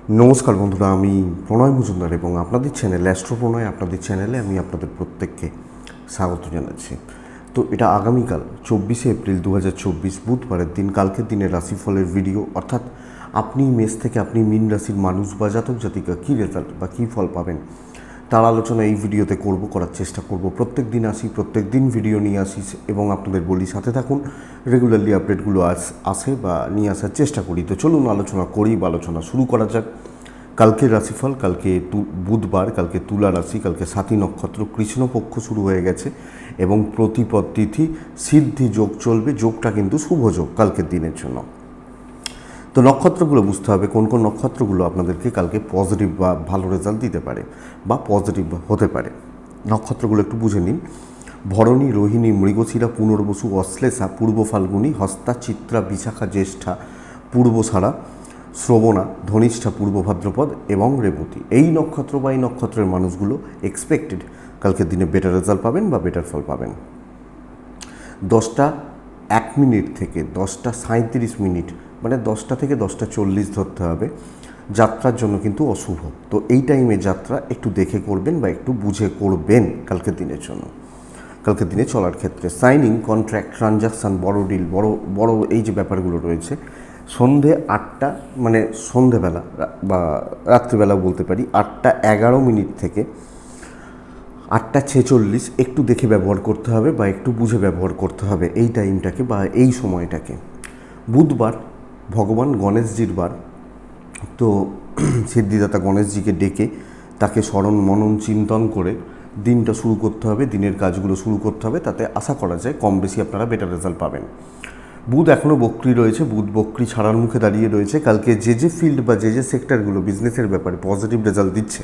নমস্কার বন্ধুরা, আমি প্রণয় মজুমদার এবং আপনাদের চ্যানেল অ্যাস্ট্রো প্রণয়, আপনাদের চ্যানেলে আমি আপনাদের প্রত্যেককে স্বাগত জানাচ্ছি। তো এটা আগামীকাল 24শে এপ্রিল 2024 বুধবারের দিন, কালকের দিনের রাশিফলের ভিডিও। অর্থাৎ আপনি মেষ থেকে আপনি মীন রাশির মানুষ বা জাতক জাতিকা কী রেজাল্ট বা কী ফল পাবেন তার আলোচনা এই ভিডিওতে করার চেষ্টা করব। প্রত্যেক দিন আসি, প্রত্যেক দিন ভিডিও নিয়ে আসি এবং আপনাদের বলি সাথে থাকুন, রেগুলারলি আপডেটগুলো আসে বা নিয়ে আসার চেষ্টা করি। তো চলুন আলোচনা করি বা আলোচনা শুরু করা যাক। কালকের রাশিফল, কালকে বুধবার, কালকে তুলা রাশি, কালকে সাথী নক্ষত্র, কৃষ্ণপক্ষ শুরু হয়ে গেছে এবং প্রতিপদ তিথি সিদ্ধি যোগ চলবে। যোগটা কিন্তু শুভ যোগ কালকের দিনের জন্য। তো নক্ষত্রগুলো বুঝতে হবে কোন কোন নক্ষত্রগুলো আপনাদেরকে কালকে পজিটিভ বা ভালো রেজাল্ট দিতে পারে বা পজিটিভ হতে পারে। নক্ষত্রগুলো একটু বুঝে নিন। ভরণী, রোহিণী, মৃগশিরা, পুনর্বসু, অশ্লেষা, পূর্ব ফাল্গুনী, হস্তা, চিত্রা, বিশাখা, জ্যেষ্ঠা, পূর্বসারা, শ্রবণা, ধনিষ্ঠা, পূর্ব ভাদ্রপদ এবং রেবতী। এই নক্ষত্র বা এই নক্ষত্রের মানুষগুলো এক্সপেক্টেড কালকের দিনে বেটার রেজাল্ট পাবেন বা বেটার ফল পাবেন। 10টা 1 মিনিট থেকে 10টা 37 মিনিট, মানে 10টা থেকে 10টা 40 ধরতে হবে, যাত্রার জন্য কিন্তু অশুভ। তো এই টাইমে যাত্রা একটু দেখে করবেন বা একটু বুঝে করবেন কালকের দিনের জন্য। কালকের দিনে চলার ক্ষেত্রে সাইনিং, কন্ট্রাক্ট, ট্রানজাকশান, বড় ডিল, বড় এই যে ব্যাপারগুলো রয়েছে, সন্ধে 8টা, মানে সন্ধেবেলা বা রাত্রিবেলা বলতে পারি, 8টা 11 মিনিট থেকে 8টা 46 একটু দেখে ব্যবহার করতে হবে বা একটু বুঝে ব্যবহার করতে হবে এই টাইমটাকে বা এই সময়টাকে। বুধবার ভগবান গণেশজির বার, তো সিদ্ধিদাতা গণেশজিকে ডেকে তাকে স্মরণ মনন চিন্তন করে দিনটা শুরু করতে হবে, দিনের কাজগুলো শুরু করতে হবে। তাতে আশা করা যায় কম বেশি আপনারা বেটার রেজাল্ট পাবেন। বুধ এখনও বক্রি রয়েছে, বুধ বক্রি ছাড়ার মুখে দাঁড়িয়ে রয়েছে। কালকে যে ফিল্ড বা যে সেক্টরগুলো বিজনেসের ব্যাপারে পজিটিভ রেজাল্ট দিচ্ছে,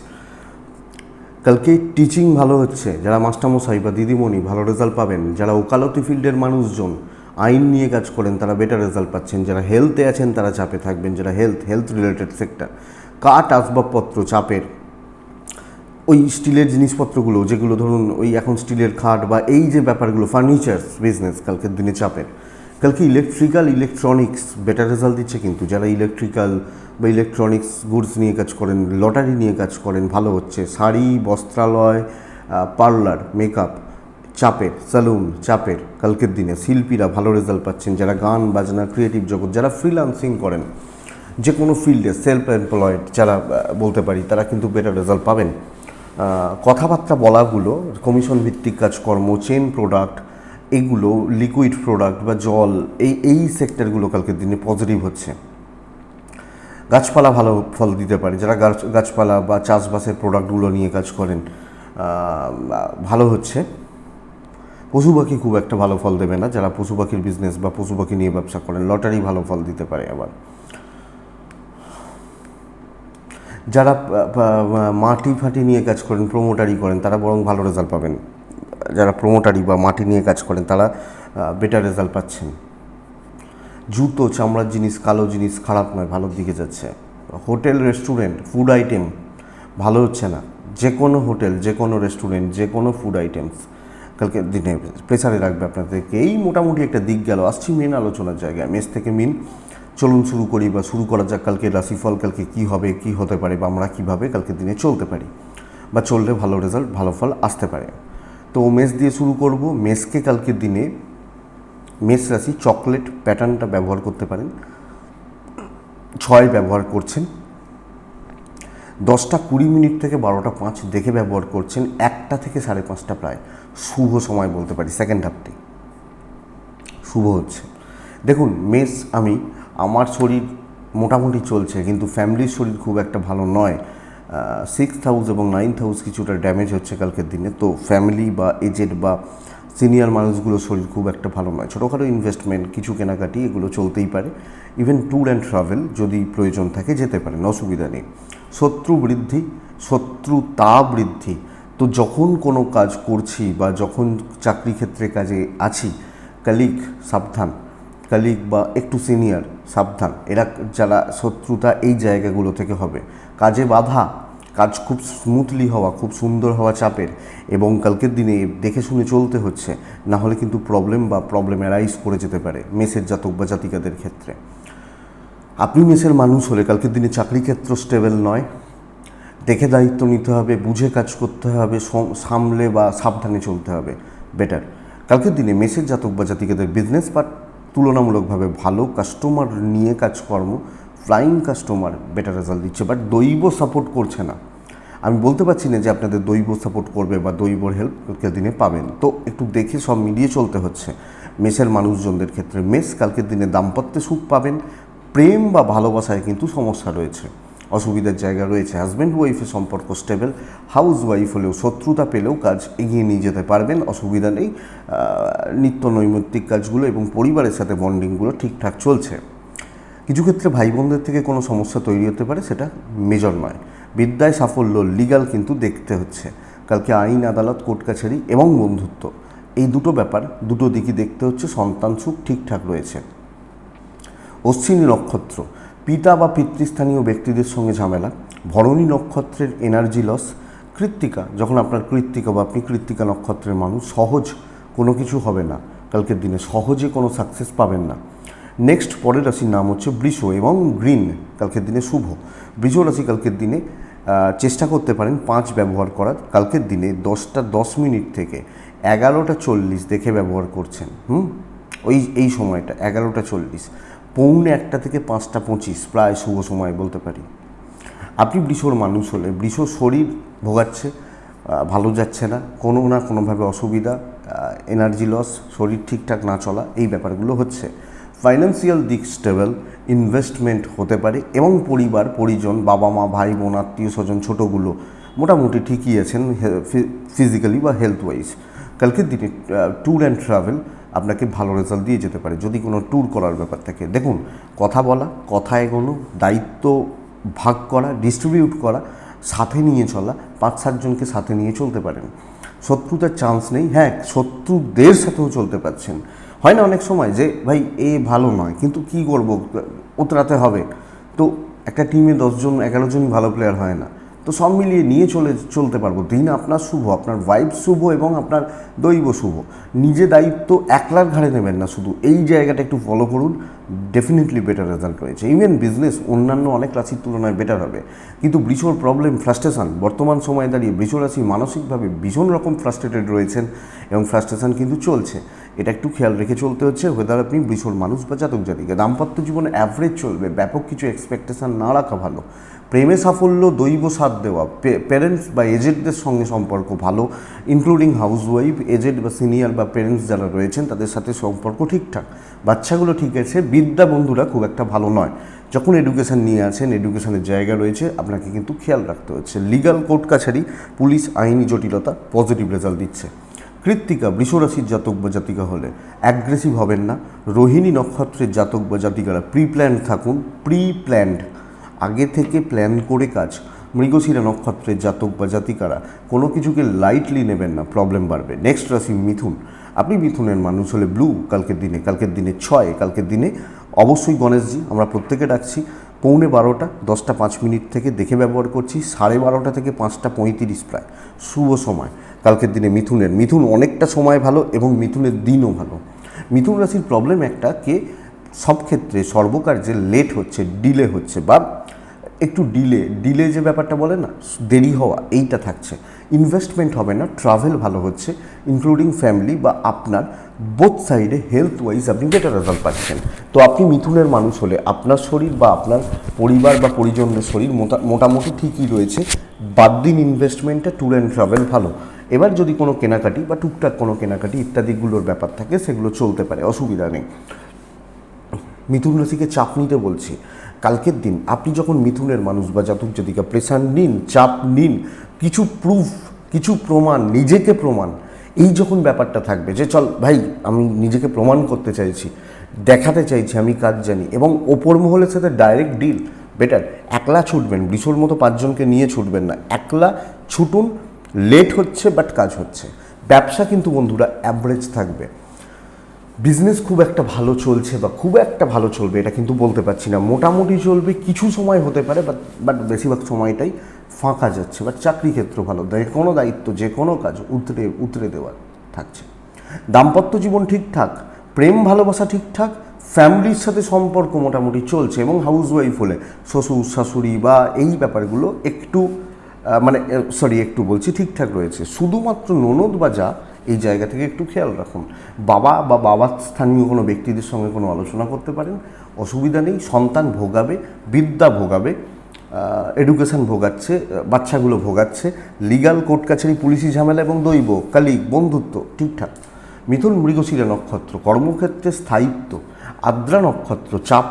কালকে টিচিং ভালো হচ্ছে, যারা মাস্টারমশাই বা দিদিমণি ভালো রেজাল্ট পাবেন। যারা ওকালতি ফিল্ডের মানুষজন আইন নিয়ে কাজ করেন তারা বেটার রেজাল্ট পাচ্ছেন। যারা হেলথে আছেন তারা চাপে থাকবেন, যারা হেলথ রিলেটেড সেক্টর, কাঠ আসবাবপত্র চাপের, ওই স্টিলের জিনিসপত্রগুলো যেগুলো ধরুন ওই এখন স্টিলের খাট বা এই যে ব্যাপারগুলো ফার্নিচার্স বিজনেস কালকের দিনে চাপের। কালকে ইলেকট্রনিক্স বেটার রেজাল্ট দিচ্ছে, কিন্তু যারা ইলেকট্রিক্যাল বা ইলেকট্রনিক্স গুডস নিয়ে কাজ করেন, লটারি নিয়ে কাজ করেন ভালো হচ্ছে। শাড়ি, বস্ত্রালয়, পার্লার, মেকআপ চাপের, সেলুন চাপের কালকের দিনে। শিল্পীরা ভালো রেজাল্ট পাচ্ছেন, যারা গান বাজনা ক্রিয়েটিভ জগৎ, যারা ফ্রিল্যান্সিং করেন যে কোনো ফিল্ডে, সেলফ এমপ্লয়েড যারা বলতে পারি, তারা কিন্তু বেটার রেজাল্ট পাবেন। কথাবার্তা বলাগুলো, কমিশন ভিত্তিক কাজকর্ম, চেন প্রোডাক্ট, এগুলো লিকুইড প্রোডাক্ট বা জল, এই সেক্টরগুলো কালকের দিনে পজিটিভ হচ্ছে। গাছপালা ভালো ফল দিতে পারে, যারা গাছপালা বা চাষবাসের প্রোডাক্টগুলো নিয়ে কাজ করেন ভালো হচ্ছে। পশু পাখি খুব একটা ভালো ফল দেবে না, যারা পশু পাখির বিজনেস বা পশু পাখি নিয়ে ব্যবসা করেন। লটারি ভালো ফল দিতে পারে। আবার যারা মাটি ফাটি নিয়ে কাজ করেন, প্রোমোটারি করেন, তারা বরং ভালো রেজাল্ট পাবেন। যারা প্রোমোটারি বা মাটি নিয়ে কাজ করেন তারা বেটার রেজাল্ট পাচ্ছেন। জুতো, চামড়ার জিনিস, কালো জিনিস খারাপ নয়, ভালোর দিকে যাচ্ছে। হোটেল, রেস্টুরেন্ট, ফুড আইটেম ভালো হচ্ছে না। যে কোনো হোটেল, যে কোনো রেস্টুরেন্ট, যে কোনো ফুড আইটেমস কালকে দিনে প্রেসারে রাখবে আপনাদেরকে। এই মোটামুটি একটা দিক গেল। আসছি মেন আলোচনার জায়গায়, মেষ থেকে মিন। চলুন শুরু করি বা শুরু করা যাক কালকে রাশিফল। কালকে কী হবে, কী হতে পারে বা আমরা কীভাবে কালকের দিনে চলতে পারি বা চললে ভালো রেজাল্ট, ভালো ফল আসতে পারে। তো মেষ দিয়ে শুরু করব। মেষকে কালকের দিনে, মেষ রাশি চকলেট প্যাটার্নটা ব্যবহার করতে পারেন। 6 ব্যবহার করছেন, 10টা 20 মিনিট থেকে 12টা 5 দেখে ব্যবহার করছেন। 1টা থেকে 5:30 প্রায় শুভ সময় বলতে পারি, সেকেন্ড হাফটি শুভ হচ্ছে। দেখুন মেষ, আমার শরীর মোটামুটি চলছে, কিন্তু ফ্যামিলির শরীর খুব একটা ভালো নয়। 6th হাউস এবং 9th হাউস কিছুটা ড্যামেজ হচ্ছে কালকের দিনে। তো ফ্যামিলি বা এজেড বা সিনিয়র মানুষগুলোর শরীর খুব একটা ভালো নয়। ছোটোখাটো ইনভেস্টমেন্ট, কিছু কেনাকাটি, এগুলো চলতেই পারে। ইভেন ট্যুর অ্যান্ড ট্রাভেল যদি প্রয়োজন থাকে যেতে পারেন, অসুবিধা নেই। শত্রু বৃদ্ধি, শত্রুতা বৃদ্ধি। তো যখন কোনো কাজ করছি বা যখন চাকরি ক্ষেত্রে কাজে আছি, কলিগ সাবধান, কলিগ বা একটু সিনিয়র সাবধান। এরা যারা শত্রুতা এই জায়গাগুলো থেকে হবে। কাজে বাধা, কাজ খুব স্মুথলি হওয়া, খুব সুন্দর হওয়া চাপের, এবং কালকের দিনে দেখে শুনে চলতে হচ্ছে, না হলে কিন্তু প্রবলেম অ্যারাইজ করে যেতে পারে মেষের জাতক বা জাতিকাদের ক্ষেত্রে। আপনি মেসের মানুষ হলে কালকের দিনে চাকরি ক্ষেত্র স্টেবল নয়, দেখে দায়িত্ব নিতে হবে, বুঝে কাজ করতে হবে, সামলে বা সাবধানে চলতে হবে, বেটার। কালকের দিনে মেসের জাতক বা জাতিকাদের বিজনেস পার্ট তুলনামূলকভাবে ভালো, কাস্টমার নিয়ে কাজকর্ম, ফ্লাইং কাস্টমার বেটার রেজাল্ট দিচ্ছে, বাট দৈব সাপোর্ট করছে না। আমি বলতে পারছি না যে আপনাদের দৈব সাপোর্ট করবে বা দৈবর হেল্প কালকের দিনে পাবেন, তো একটু দেখে সব মিলিয়ে চলতে হচ্ছে মেসের মানুষজনদের ক্ষেত্রে। মেস কালকের দিনে দাম্পত্যে সুখ পাবেন, প্রেম বা ভালোবাসায় কিন্তু সমস্যা রয়েছে, অসুবিধার জায়গা রয়েছে। হাজব্যান্ড ওয়াইফের সম্পর্ক স্টেবল, হাউস ওয়াইফ হলেও শত্রুতা পেলেও কাজ এগিয়ে নিয়ে যেতে পারবেন, অসুবিধা নেই। নিত্য নৈমিত্তিক কাজগুলো এবং পরিবারের সাথে বন্ডিংগুলো ঠিকঠাক চলছে। কিছু ক্ষেত্রে ভাই বোনদের থেকে কোনো সমস্যা তৈরি হতে পারে, সেটা মেজর নয়। বিদ্যায় সাফল্য, লিগ্যাল কিন্তু দেখতে হচ্ছে কালকে, আইন আদালত কোর্ট কাছারি এবং বন্ধুত্ব, এই দুটো ব্যাপার, দুটো দিকই দেখতে হচ্ছে। সন্তান সুখ ঠিকঠাক রয়েছে। অশ্বিনী নক্ষত্র, পিতা বা পিতৃস্থানীয় ব্যক্তিদের সঙ্গে ঝামেলা। ভরণী নক্ষত্রের এনার্জি লস। কৃত্তিকা, যখন আপনার কৃত্তিকা বা আপনি কৃত্তিকা নক্ষত্রের মানুষ, সহজ কোনো কিছু হবে না কালকের দিনে, সহজে কোনো সাকসেস পাবেন না। নেক্সট পরের রাশির নাম হচ্ছে বৃষ এবং গ্রিন, কালকের দিনে শুভ। বৃষ রাশি কালকের দিনে চেষ্টা করতে পারেন 5 ব্যবহার করার। কালকের দিনে 10টা 10 মিনিট থেকে 11টা 40 দেখে ব্যবহার করছেন। এই সময়টা 11টা 40, পৌনে 1টা থেকে 5টা 25 প্রায় শুভ সময় বলতে পারি। আপনি বৃষর মানুষ হলে, বৃষ শরীর ভোগাচ্ছে, ভালো যাচ্ছে না, কোনো না কোনোভাবে অসুবিধা, এনার্জি লস, শরীর ঠিকঠাক না চলা, এই ব্যাপারগুলো হচ্ছে। ফাইন্যান্সিয়াল দিক স্টেবল, ইনভেস্টমেন্ট হতে পারে এবং পরিবার পরিজন, বাবা মা ভাই বোন আত্মীয় স্বজন ছোটোগুলো মোটামুটি ঠিকই আছেন ফিজিক্যালি বা হেলথ ওয়াইজ। কালকের দিনে ট্যুর অ্যান্ড ট্রাভেল আপনাকে ভালো রেজাল্ট দিয়ে যেতে পারে যদি কোনো ট্যুর করার ব্যাপার থাকে। দেখুন, কথা বলা, কথা এগোনো, দায়িত্ব ভাগ করা, ডিস্ট্রিবিউট করা, সাথে নিয়ে চলা, 5-7 জনকে সাথে নিয়ে চলতে পারেন। শত্রুতার চান্স নেই। হ্যাঁ, শত্রুদের সাথেও চলতে পারছেন। হয় না অনেক সময় যে ভাই এ ভালো নয়, কিন্তু কি করব, উতরাতে হবে। তো একটা টিমে 10 জন 11 জনই ভালো প্লেয়ার হয় না, তো সব মিলিয়ে নিয়ে চলতে পারবো। দিন আপনার শুভ, আপনার ভাইব শুভ এবং আপনার দৈব শুভ। নিজে দায়িত্ব একলার ঘাড়ে নেবেন না, শুধু এই জায়গাটা একটু ফলো করুন, ডেফিনেটলি বেটার রেজাল্ট রয়েছে। ইভেন বিজনেস অন্যান্য অনেক রাশির তুলনায় বেটার হবে। কিন্তু বৃষর প্রবলেম ফ্রাস্ট্রেশন, বর্তমান সময়ে দাঁড়িয়ে বৃষ রাশি মানসিকভাবে ভীষণ রকম ফ্রাস্ট্রেটেড রয়েছেন এবং ফ্রাস্ট্রেশন কিন্তু চলছে। এটা একটু খেয়াল রেখে চলতে হচ্ছে, ওয়েদার আপনি বৃষর মানুষ বা জাতক জাতিকা। দাম্পত্য জীবনে অ্যাভারেজ চলবে, ব্যাপক কিছু এক্সপেকটেশন না রাখা ভালো। প্রেমে সাফল্য, দৈব সাথ দেওয়া, প্যারেন্টস বা এজেডদের সঙ্গে সম্পর্ক ভালো, ইনক্লুডিং হাউসওয়াইফ, এজেড বা সিনিয়র বা প্যারেন্টস যারা রয়েছেন তাদের সাথে সম্পর্ক ঠিকঠাক, বাচ্চাগুলো ঠিক আছে। বিদ্যা বন্ধুরা খুব একটা ভালো নয়। যখন এডুকেশান নিয়ে আছেন, এডুকেশানের জায়গা রয়েছে, আপনাকে কিন্তু খেয়াল রাখতে হচ্ছে। লিগাল কোর্ট কাছারি, পুলিশ, আইনি জটিলতা পজিটিভ রেজাল্ট দিচ্ছে। কৃত্তিকা, বৃষরাশির জাতক বা জাতিকা হলে অ্যাগ্রেসিভ হবেন না। রোহিণী নক্ষত্রের জাতক বা জাতিকারা প্ল্যান্ড থাকুন, প্ল্যান্ড, আগে থেকে প্ল্যান করে কাজ। মৃগশিরা নক্ষত্রের জাতক বা জাতিকারা কোনো কিছুকে লাইটলি নেবেন না, প্রবলেম বাড়বে। নেক্সট রাশি মিথুন। আপনি মিথুনের মানুষ হলে ব্লু কালকের দিনে 6, কালকের দিনে অবশ্যই গণেশজি আমরা প্রত্যেকে ডাকছি। পৌনে 12টা 10টা 5 মিনিট থেকে দেখে ব্যবহার করছি, 12:30 থেকে 5টা 35 প্রায় শুভ সময় কালকের দিনে মিথুন অনেকটা সময় ভালো এবং মিথুনের দিনও ভালো। মিথুন রাশির প্রবলেম একটা, কে সব ক্ষেত্রে সর্বকার্যে লেট হচ্ছে, ডিলে হচ্ছে, বা একটু ডিলে যে ব্যাপারটা বলে না, দেরি হওয়া, এইটা থাকছে। ইনভেস্টমেন্ট হবে না, ট্রাভেল ভালো হচ্ছে, ইনক্লুডিং ফ্যামিলি বা আপনার বোথ সাইডে হেলথ ওয়াইজ আপনি বেটার রেজাল্ট পাচ্ছেন। তো আপনি মিথুনের মানুষ হলে আপনার শরীর বা আপনার পরিবার বা পরিজনদের শরীর মোটামুটি ঠিকই রয়েছে। বাদ দিন ইনভেস্টমেন্টটা, ট্যুর অ্যান্ড ট্রাভেল ভালো। এবার যদি কোনো কেনাকাটি বা টুকটাক কোনো কেনাকাটি ইত্যাদিগুলোর ব্যাপার থাকে, সেগুলো চলতে পারে, অসুবিধা নেই। মিথুন রাশিকে চাপ নিতে বলছি। কালকের দিন আপনি যখন মিথুনের মানুষ বা জাতক জাতিকা, প্রেশার নিন, চাপ নিন, কিছু প্রুফ, কিছু প্রমাণ, নিজেকে প্রমাণ, এই যখন ব্যাপারটা থাকবে যে চল ভাই আমি নিজেকে প্রমাণ করতে চাইছি, দেখাতে চাইছি আমি কাজ জানি, এবং ওপর মহলের সাথে ডাইরেক্ট ডিল বেটার। একলা ছুটবেন, বৃষর মতো 5 জনকে নিয়ে ছুটবেন না, একলা ছুটুন। লেট হচ্ছে বাট কাজ হচ্ছে। ব্যবসা কিন্তু বন্ধুরা অ্যাভারেজ থাকবে। বিজনেস খুব একটা ভালো চলছে বা খুব একটা ভালো চলবে এটা কিন্তু বলতে পারছি না, মোটামুটি চলবে, কিছু সময় হতে পারে, বাট বেশিরভাগ সময়টাই ফাঁকা যাচ্ছে। বাট চাকরি ক্ষেত্র ভালো, কোনো দায়িত্ব, যে কোনো কাজ উতরে দেওয়া থাকছে। দাম্পত্য জীবন ঠিকঠাক, প্রেম ভালোবাসা ঠিকঠাক, ফ্যামিলির সাথে সম্পর্ক মোটামুটি চলছে, এবং হাউসওয়াইফ হলে শ্বশুর শাশুড়ি বা এই ব্যাপারগুলো একটু একটু বলছি ঠিকঠাক রয়েছে। শুধুমাত্র ননদ বা যা এই জায়গা থেকে একটু খেয়াল রাখুন। বাবা বা বাবার স্থানীয় কোনো ব্যক্তিদের সঙ্গে কোনো আলোচনা করতে পারেন, অসুবিধা নেই। সন্তান ভোগাবে, বিদ্যা ভোগাবে, এডুকেশন ভোগাচ্ছে, বাচ্চাগুলো ভোগাচ্ছে। লিগাল কোর্ট কাছারি, পুলিশি ঝামেলা এবং দৈব কালিক বন্ধুত্ব ঠিকঠাক। মিথুন মৃগশিরা নক্ষত্র, কর্মক্ষেত্রে স্থায়িত্ব। আদ্রা নক্ষত্র, চাপ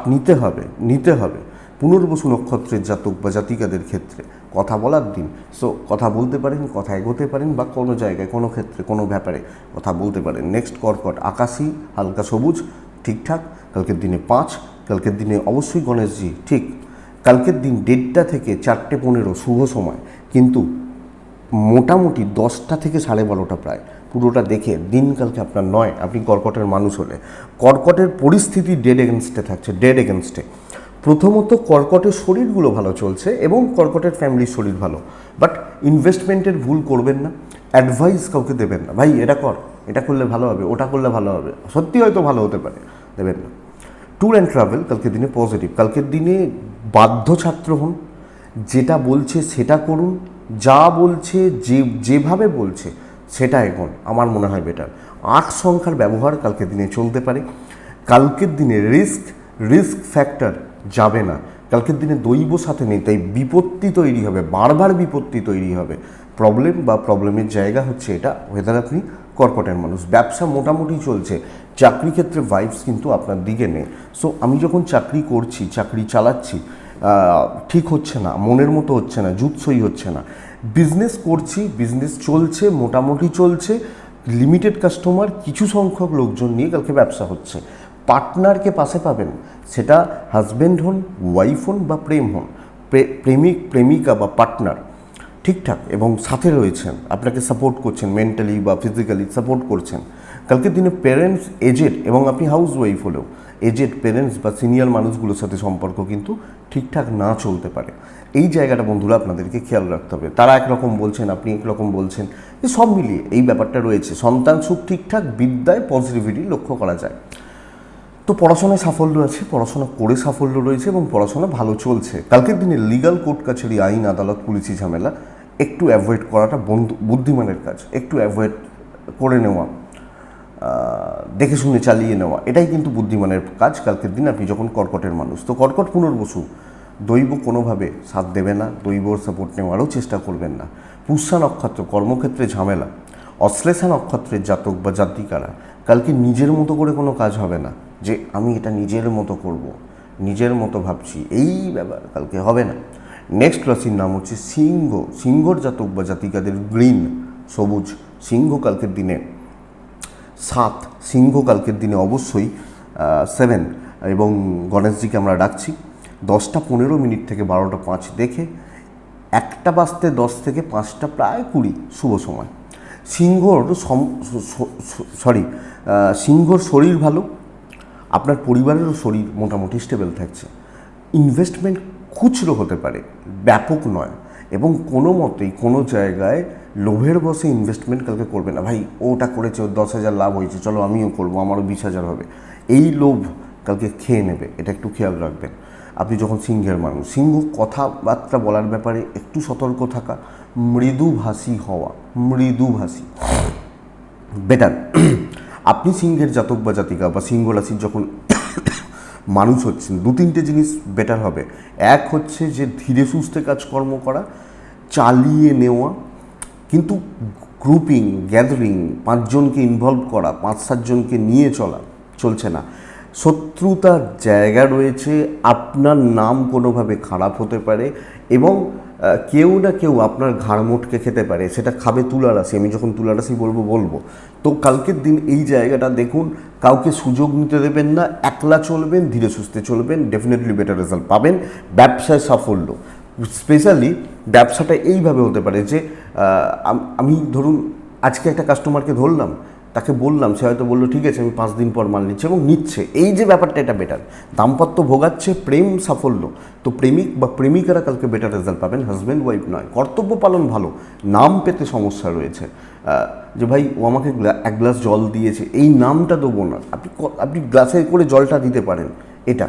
নিতে হবে। পুনর্বসু নক্ষত্রের জাতক বা জাতিকাদের ক্ষেত্রে কথা বলার দিন। সো কথা বলতে পারেন, কথা এগোতে পারেন, বা কোনো জায়গায় কোনো ক্ষেত্রে কোনো ব্যাপারে কথা বলতে পারেন। নেক্সট কর্কট, আকাশী হালকা সবুজ ঠিকঠাক। কালকের দিনে 5, কালকের দিনে অবশ্যই গণেশজি ঠিক। কালকের দিন 1:30 থেকে 4:15 শুভ সময়, কিন্তু মোটামুটি 10টা থেকে 12:30 প্রায় পুরোটা দেখে দিন কালকে আপনার নয়। আপনি কর্কটের মানুষ হলে কর্কটের পরিস্থিতি ডেড এগেনস্টে থাকছে, ডেড এগেনস্টে। প্রথমত কর্কটের শরীরগুলো ভালো চলছে এবং কর্কটের ফ্যামিলির শরীর ভালো, বাট ইনভেস্টমেন্টের ভুল করবেন না, অ্যাডভাইস কাউকে দেবেন না, ভাই এটা কর, এটা করলে ভালো হবে, ওটা করলে ভালো হবে, সত্যি হয়তো ভালো হতে পারে, দেবেন না। ট্যুর অ্যান্ড ট্রাভেল কালকের দিনে পজিটিভ। কালকের দিনে বাধ্য ছাত্র হন, যেটা বলছে সেটা করুন, যা বলছে যেভাবে বলছে সেটা এগোন, আমার মনে হয় বেটার। 8 সংখ্যার ব্যবহার কালকের দিনে চলতে পারে। কালকের দিনে রিস্ক ফ্যাক্টর যাবে না। কালকের দিনে দৈব সাথে নেই, তাই বিপত্তি তৈরি হবে, বারবার বিপত্তি তৈরি হবে। প্রবলেমের জায়গা হচ্ছে এটা, ওয়েদার আপনি কর্কটের মানুষ। ব্যবসা মোটামুটি চলছে, চাকরি ক্ষেত্রে ভাইবস কিন্তু আপনার দিকে নেই। সো আমি যখন চাকরি করছি, চাকরি চালাচ্ছি, ঠিক হচ্ছে না, মনের মতো হচ্ছে না, জুৎসই হচ্ছে না। বিজনেস করছি, বিজনেস চলছে, মোটামুটি চলছে, লিমিটেড কাস্টমার, কিছু সংখ্যক লোকজন নিয়ে কালকে ব্যবসা হচ্ছে। পার্টনারকে পাশে পাবেন, সেটা হাজব্যান্ড হন, ওয়াইফ হন বা প্রেম হন, প্রেমিকা বা পার্টনার ঠিকঠাক এবং সাথে রয়েছেন, আপনাকে সাপোর্ট করছেন, মেন্টালি বা ফিজিক্যালি সাপোর্ট করছেন। কালকের দিনে প্যারেন্টস, এজেড, এবং আপনি হাউস ওয়াইফ হলেও এজেড প্যারেন্টস বা সিনিয়র মানুষগুলোর সাথে সম্পর্ক কিন্তু ঠিকঠাক না চলতে পারে। এই জায়গাটা বন্ধুরা আপনাদেরকে খেয়াল রাখতে হবে। তারা একরকম বলছেন, আপনি একরকম বলছেন, সব মিলিয়ে এই ব্যাপারটা রয়েছে। সন্তান সুখ ঠিকঠাক, বিদ্যায় পজিটিভিটি লক্ষ্য করা যায়। তো পড়াশোনায় সাফল্য আছে, পড়াশোনা করে সাফল্য রয়েছে এবং পড়াশোনা ভালো চলছে। কালকের দিনে লিগাল কোর্ট কাছারি, আইন আদালত, পুলিশি ঝামেলা একটু অ্যাভয়েড করাটা বুদ্ধিমানের কাজ। একটু অ্যাভয়েড করে নেওয়া, দেখে শুনে চালিয়ে নেওয়া, এটাই কিন্তু বুদ্ধিমানের কাজ কালকের দিন আপনি যখন কর্কটের মানুষ। তো কর্কট পুনর্বসু, দৈব কোনোভাবে সাথ দেবে না, দৈবর সাপোর্ট নেওয়ারও চেষ্টা করবেন না। পুষ্যা নক্ষত্র, কর্মক্ষেত্রে ঝামেলা। অশ্লেষা নক্ষত্রের জাতক বা জাতিকারা কালকে নিজের মতো করে কোনো কাজ হবে না, যে আমি এটা নিজের মতো করব, নিজের মতো ভাবছি, এই ব্যাপার কালকে হবে না। নেক্সট রাশির নাম হচ্ছে সিংহ। সিংহর জাতক বা জাতিকাদের গ্রিন সবুজ। সিংহ কালকের দিনে 7, সিংহ কালকের দিনে অবশ্যই 7, এবং গণেশজিকে আমরা ডাকছি 10:15 থেকে 12:05 দেখে 1:10 থেকে 5টা প্রায় 20 শুভ সময়। সিংহর শরীর ভালো, আপনার পরিবারেরও শরীর মোটামুটি স্টেবল থাকছে। ইনভেস্টমেন্ট খুচরো হতে পারে, ব্যাপক নয়, এবং কোনো মতেই কোনো জায়গায় লোভের বসে ইনভেস্টমেন্ট কালকে করবে না। ভাই ওটা করেছে, ওর 10,000 লাভ হয়েছে, চলো আমিও করবো, আমারও 20,000 হবে, এই লোভ কালকে খেয়ে নেবে, এটা একটু খেয়াল রাখবেন। আপনি যখন সিংহের মানুষ, সিংহ কথাবার্তা বলার ব্যাপারে একটু সতর্ক থাকা, মৃদুভাষী হওয়া, মৃদুভাষী বেটার। আপনি সিংহের জাতক বা জাতিকা বা সিংহ রাশির যখন মানুষ হচ্ছেন, 2-3টে জিনিস বেটার হবে। এক হচ্ছে যে ধীরে সুস্থে কাজকর্ম করা, চালিয়ে নেওয়া, কিন্তু গ্রুপিং, গ্যাদারিং, 5 জনকে ইনভলভ করা, 5-7 জনকে নিয়ে চলছে না। শত্রুতার জায়গা রয়েছে, আপনার নাম কোনোভাবে খারাপ হতে পারে, এবং কেউ না কেউ আপনার ঘাড় মোটকে খেতে পারে, সেটা খাবে তুলা রাশি। আমি যখন তুলা রাশি বলবো। তো কালকের দিন এই জায়গাটা দেখুন, কাউকে সুযোগ নিতে দেবেন না, একলা চলবেন, ধীরে সুস্থে চলবেন, ডেফিনেটলি বেটার রেজাল্ট পাবেন। ব্যবসায় সাফল্য, স্পেশালি ব্যবসাটা এইভাবে হতে পারে যে আমি ধরুন আজকে একটা কাস্টমারকে ধরলাম, তাকে বললাম, সে হয়তো বললো ঠিক আছে আমি 5 দিন পর মাল নিচ্ছি, এবং নিচ্ছে। এই যে ব্যাপারটা, এটা বেটার। দাম্পত্য ভোগাচ্ছে, প্রেম সাফল্য। তো প্রেমিক বা প্রেমিকারা কালকে বেটার রেজাল্ট পাবেন, হাজব্যান্ড ওয়াইফ নয়। কর্তব্য পালন ভালো, নাম পেতে সমস্যা রয়েছে। যে ভাই ও আমাকে 1 গ্লাস জল দিয়েছে, এই নামটা দেবো না, আপনি গ্লাসে করে জলটা দিতে পারেন। এটা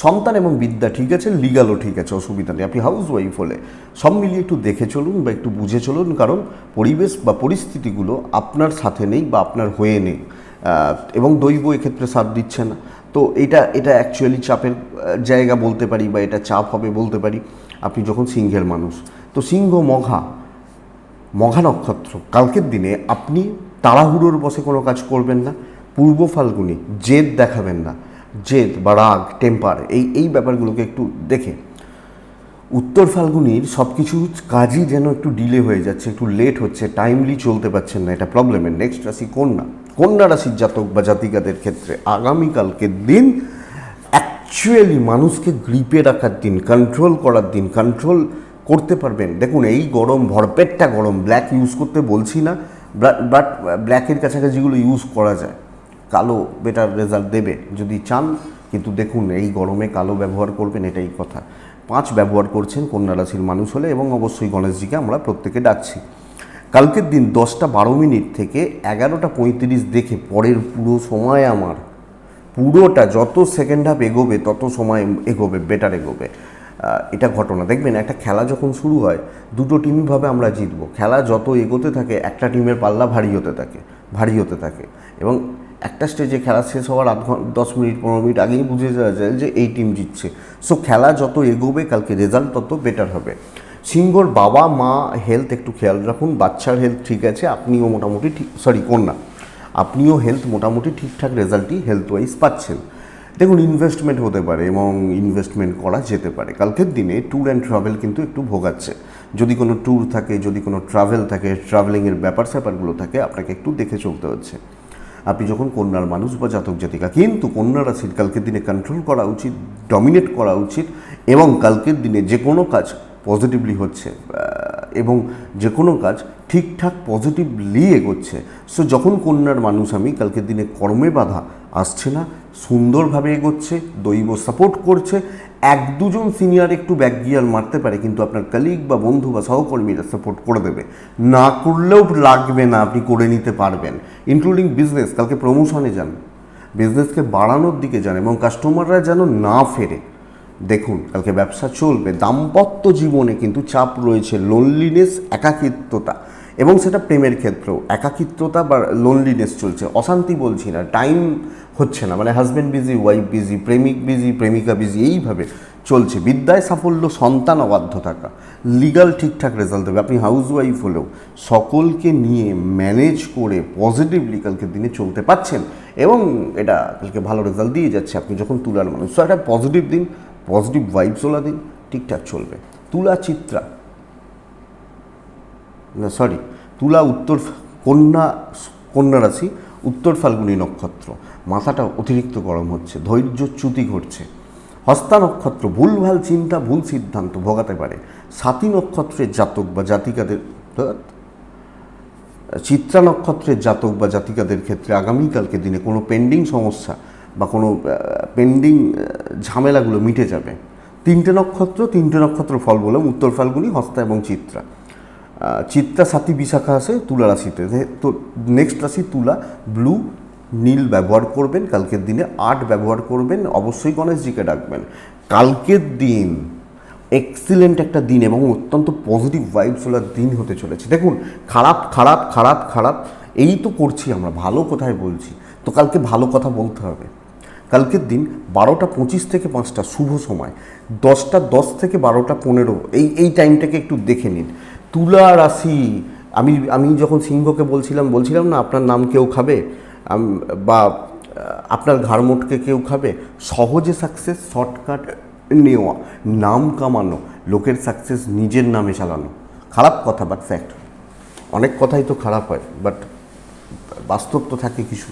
সন্তান এবং বিদ্যা ঠিক আছে, লিগালও ঠিক আছে, অসুবিধা নেই। আপনি হাউস ওয়াইফ হলে সব মিলিয়ে একটু দেখে চলুন বা একটু বুঝে চলুন, কারণ পরিবেশ বা পরিস্থিতিগুলো আপনার সাথে নেই বা আপনার হয়ে নেই, এবং দৈব এক্ষেত্রে সাথ দিচ্ছে না। তো এটা অ্যাকচুয়ালি চাপের জায়গা বলতে পারি, বা এটা চাপ হবে বলতে পারি। আপনি যখন সিংহের মানুষ, তো সিংহ মঘা নক্ষত্র, কালকের দিনে আপনি তাড়াহুড়োর বসে কোনো কাজ করবেন না। পূর্ব ফাল্গুনি, জেদ দেখাবেন না, জেদ বা রাগ, টেম্পার, এই ব্যাপারগুলোকে একটু দেখে। উত্তর ফাল্গুনির সব কিছু কাজই যেন একটু ডিলে হয়ে যাচ্ছে, একটু লেট হচ্ছে, টাইমলি চলতে পারছেন না, এটা প্রবলেমের। নেক্সট রাশি কন্যা রাশির জাতক বা জাতিকাদের ক্ষেত্রে আগামীকালকের দিন অ্যাকচুয়ালি মানুষকে গ্রিপে রাখার দিন, কন্ট্রোল করার দিন, কন্ট্রোল করতে পারবেন। দেখুন এই গরম, ভরপেটটা গরম, ব্ল্যাক ইউজ করতে বলছি না, বাট ব্ল্যাকের কাছাকাছিগুলো ইউজ করা যায়। কালো বেটার রেজাল্ট দেবে যদি চান, কিন্তু দেখুন এই গরমে কালো ব্যবহার করবেন, এটাই কথা। 5 ব্যবহার করছেন কন্যা রাশির মানুষ হলে, এবং অবশ্যই গণেশজিকে আমরা প্রত্যেকে ডাকছি। কালকের দিন 10:12 থেকে 11:35 দেখে পরের পুরো সময় আমার পুরোটা, যত সেকেন্ড হাফ এগোবে তত সময় এগোবে, বেটার এগোবে। এটা ঘটনা দেখবেন, একটা খেলা যখন শুরু হয়, দুটো টিমই ভাবে আমরা জিতবো। খেলা যত এগোতে থাকে একটা টিমের পাল্লা ভারী হতে থাকে, এবং একটা স্টেজে খেলা শেষ হওয়ার 10 মিনিট 15 মিনিট আগেই বুঝে যাওয়া যায় যে এই টিম জিতছে। সো খেলা যত এগোবে কালকে রেজাল্ট তত বেটার হবে। সিংহর বাবা মা হেলথ একটু খেয়াল রাখুন, বাচ্চার হেলথ ঠিক আছে, আপনিও মোটামুটি কন্যা, আপনিও হেলথ মোটামুটি ঠিকঠাক রেজাল্টই হেলথ ওয়াইজ পাচ্ছেন। দেখুন ইনভেস্টমেন্ট হতে পারে এবং ইনভেস্টমেন্ট করা যেতে পারে। কালকের দিনে ট্যুর অ্যান্ড ট্রাভেল কিন্তু একটু ভোগাচ্ছে। যদি কোনো ট্যুর থাকে, যদি কোনো ট্রাভেল থাকে, ট্রাভেলিংয়ের ব্যাপারগুলো থাকে, আপনাকে একটু দেখে চলতে হচ্ছে। আপনি যখন কন্যার মানুষ বা জাতক জাতিকা, কিন্তু কন্যা রাশির কালকের দিনে কন্ট্রোল করা উচিত, ডমিনেট করা উচিত, এবং কালকের দিনে যে কোনো কাজ পজিটিভলি হচ্ছে, এবং যে কোনো কাজ ঠিকঠাক পজিটিভলি এগোচ্ছে। সো যখন কন্যার মানুষ আমি, কালকের দিনে কর্মে বাধা আসছে না, সুন্দরভাবে এগোচ্ছে, দৈব সাপোর্ট করছে। 1-2 সিনিয়র একটু ব্যাক গিয়ার মারতে পারে, কিন্তু আপনার কলিগ বা বন্ধু বা সহকর্মীরা সাপোর্ট করে দেবে, না করলেও লাগবে না, আপনি করে নিতে পারবেন। ইনক্লুডিং বিজনেস, কালকে প্রমোশনে যান, বিজনেসকে বাড়ানোর দিকে যান, এবং কাস্টমাররা যেন না ফেরে। দেখুন কালকে ব্যবসা চলবে। দাম্পত্য জীবনে কিন্তু চাপ রয়েছে, লোনলিনেস, একাকিত্বতা, এবং সেটা প্রেমের ক্ষেত্রেও একাকিত্বতা বা লোনলিনেস চলছে। অশান্তি বলছি না, টাইম হচ্ছে না, মানে হাজব্যান্ড বিজি, ওয়াইফ বিজি, প্রেমিক বিজি, প্রেমিকা বিজি, এইভাবে চলছে। বিদ্যায় সাফল্য, সন্তান অবাধ্য থাকা, লিগাল ঠিকঠাক রেজাল্ট দেবে। আপনি হাউস ওয়াইফ হলেও সকলকে নিয়ে ম্যানেজ করে পজিটিভলি কালকের দিনে চলতে পারছেন, এবং এটা কালকে ভালো রেজাল্ট দিয়ে যাচ্ছে আপনি যখন তুলার মানুষ। সো একটা পজিটিভ দিন, পজিটিভ ভাইবসওয়ালা দিন, ঠিকঠাক চলবে। তুলা উত্তর কন্যা রাশি, উত্তর ফাল্গুনী নক্ষত্র, মাথাটা অতিরিক্ত গরম হচ্ছে, ধৈর্যচ্যুতি ঘটছে। হস্তা নক্ষত্র, ভুলভাল চিন্তা, ভুল সিদ্ধান্ত ভোগাতে পারে। সাথী নক্ষত্রের জাতক বা জাতিকাদের, চিত্রা নক্ষত্রের জাতক বা জাতিকাদের ক্ষেত্রে আগামীকালকে দিনে কোনো পেন্ডিং সমস্যা বা কোনো পেন্ডিং ঝামেলাগুলো মিটে যাবে। 3টে নক্ষত্র ফল বললাম, উত্তর ফাল্গুনী, হস্তা এবং চিত্রা। চিত্রা, সাথী, বিশাখা আছে তুলা রাশিতে। তো নেক্সট রাশি তুলা। ব্লু, নীল ব্যবহার করবেন কালকের দিনে, 8 ব্যবহার করবেন, অবশ্যই গণেশজিকে ডাকবেন। কালকের দিন এক্সিলেন্ট একটা দিন এবং অত্যন্ত পজিটিভ ভাইবসওয়ালা দিন হতে চলেছে। দেখুন খারাপ খারাপ খারাপ খারাপ এই তো করছি আমরা, ভালো কোথায় বলছি, তো কালকে ভালো কথা বলতে হবে। কালকের দিন 12:25 থেকে 5টা শুভ সময়, 10:10 থেকে 12:15 এই টাইমটাকে একটু দেখে নিন। তুলা রাশি, আমি যখন সিংহকে বলছিলাম না আপনার নাম কেউ খাবে, বা আপনার ঘাড় মোটকে কেউ খাবে। সহজে সাকসেস, শর্টকাট নেওয়া, নাম কামানো, লোকের সাকসেস নিজের নামে চালানো, খারাপ কথা বাট ফ্যাক্ট। অনেক কথাই তো খারাপ হয়, বাট বাস্তব তো থাকে কিছু।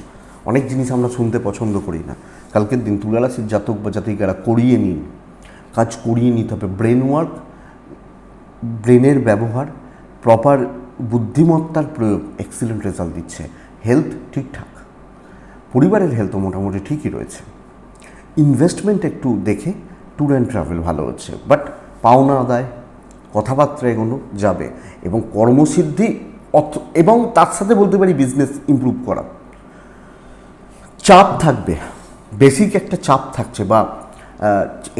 অনেক জিনিস আমরা শুনতে পছন্দ করি না। কালকের দিন তুলা রাশির জাতক বা জাতিকারা করিয়ে নিন, কাজ করিয়ে নিতে হবে। ব্রেন ওয়ার্ক, ব্রেনের ব্যবহার, প্রপার বুদ্ধিমত্তার প্রয়োগ এক্সিলেন্ট রেজাল্ট দিচ্ছে। হেলথ ঠিকঠাক, পরিবারের হেলথও মোটামুটি ঠিকই রয়েছে। ইনভেস্টমেন্ট একটু দেখে ট্যুর অ্যান্ড ট্রাভেল ভালো হচ্ছে, বাট পাওনা আদায়, কথাবার্তা এগুলো যাবে এবং কর্মসিদ্ধি এবং তার সাথে বলতে পারি বিজনেস ইমপ্রুভ করা। চাপ থাকবে, বেসিক একটা চাপ থাকছে বা